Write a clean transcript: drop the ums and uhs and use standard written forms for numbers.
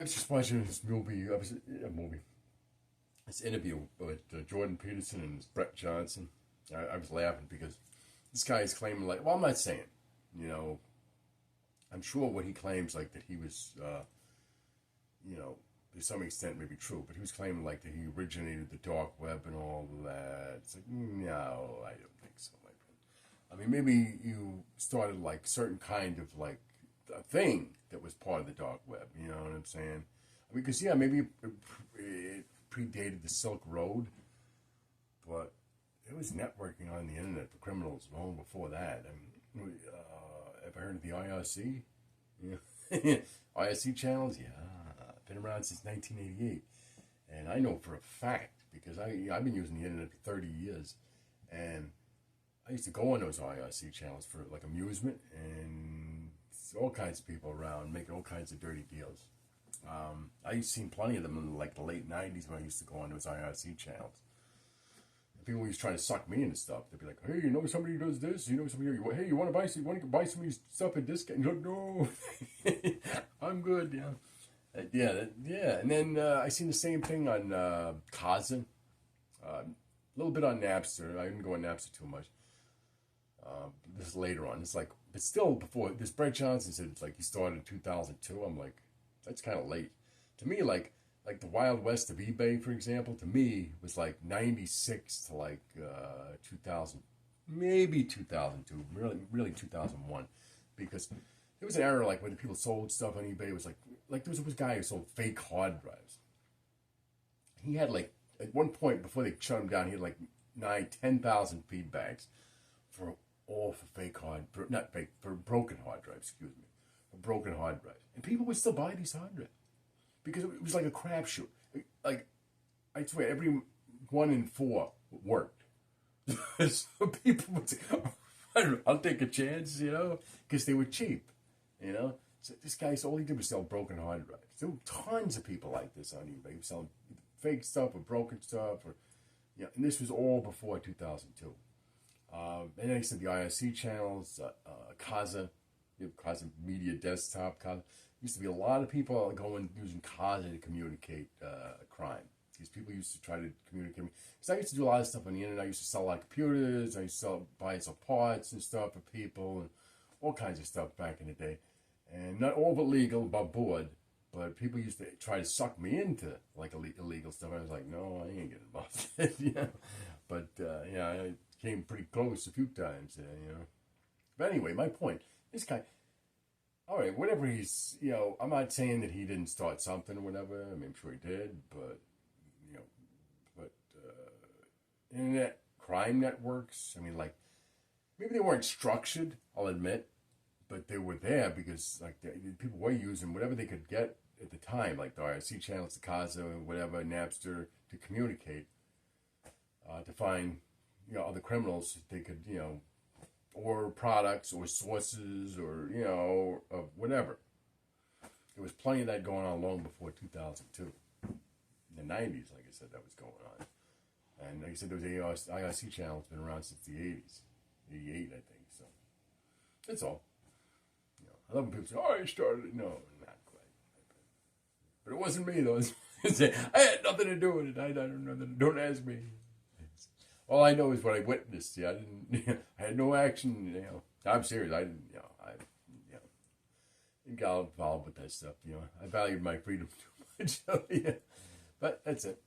I was just watching this this interview with Jordan Peterson and Brett Johnson. I was laughing because this guy is claiming, like, well, I'm not saying, you know, I'm sure what he claims, like, that he was, you know, to some extent maybe true, but he was claiming, like, that he originated the dark web and all that. It's like, no, I don't think so, my friend. I mean, maybe you started, like, certain kind of, like, a thing that was part of the dark web, you know what I'm saying? I mean, because, yeah, maybe it predated the Silk Road, but it was networking on the internet for criminals long before that. I mean, ever heard of the IRC? Yeah. IRC channels? Yeah. Been around since 1988. And I know for a fact, because I've been using the internet for 30 years, and I used to go on those IRC channels for, like, amusement, and all kinds of people around making all kinds of dirty deals. I used to see plenty of them in, like, the late 90s when I used to go on those IRC channels. People used to try to suck me into stuff. They'd be like, "Hey, you know somebody who does this? You know somebody? Hey, you want to buy some? You want to buy some of these stuff at discount?" You're like, "No, I'm good." Yeah. And then I seen the same thing on Kazan, a little bit on Napster. I didn't go on Napster too much. This is later on. It's like, but still before this. Brett Johnson said it's like he started in 2002. I'm like, that's kind of late to me. Like the Wild West of eBay, for example, to me was like 96 to like 2000, maybe 2002, really 2001, because there was an era like when people sold stuff on eBay. It was like there was a guy who sold fake hard drives. He had, like, at one point before they shut him down, he had like 10,000 feedbacks for for broken hard drives. Excuse me, for broken hard drives, and people would still buy these hard drives because it was like a crapshoot. Like, I swear, every 1 in 4 worked. So people would say, "I'll take a chance," you know, because they were cheap, you know. So this guy's all he did was sell broken hard drives. There were tons of people like this on eBay. He was selling fake stuff or broken stuff, or, yeah. And this was all before 2002. And then I said the IRC channels, Kaza, Kaza Media Desktop, Kaza. Used to be a lot of people using Kaza to communicate crime. These people used to try to communicate. Because I used to do a lot of stuff on the internet. I used to sell, like, computers. I used to buy and sell parts and stuff for people and all kinds of stuff back in the day. And not all but legal, above board. But people used to try to suck me into, like, illegal stuff. I was like, no, I ain't getting involved. Yeah. But yeah, I came pretty close a few times. You know. But anyway, my point. This guy. All right, whatever he's, you know, I'm not saying that he didn't start something or whatever. I mean, I'm sure he did, but, you know, but internet crime networks, I mean, like, maybe they weren't structured, I'll admit, but they were there because, like, people were using whatever they could get at the time, like the IRC channels, the Kaza, whatever, Napster, to communicate, to find, you know, other criminals they could, you know, or products or sources or, you know, of whatever. There was plenty of that going on long before 2002. In the 90s, like I said, that was going on. And like I said, those IRC channels been around since the 80s. 88, I think. So that's all. You know, I love when people say, "Oh, I started it." No, not quite. But it wasn't me, though. I had nothing to do with it. I don't know. Don't ask me. All I know is what I witnessed. Yeah, I didn't. I had no action. You know, I'm serious. I didn't. You know, didn't get involved with that stuff. You know, I valued my freedom too much. So, yeah, but that's it.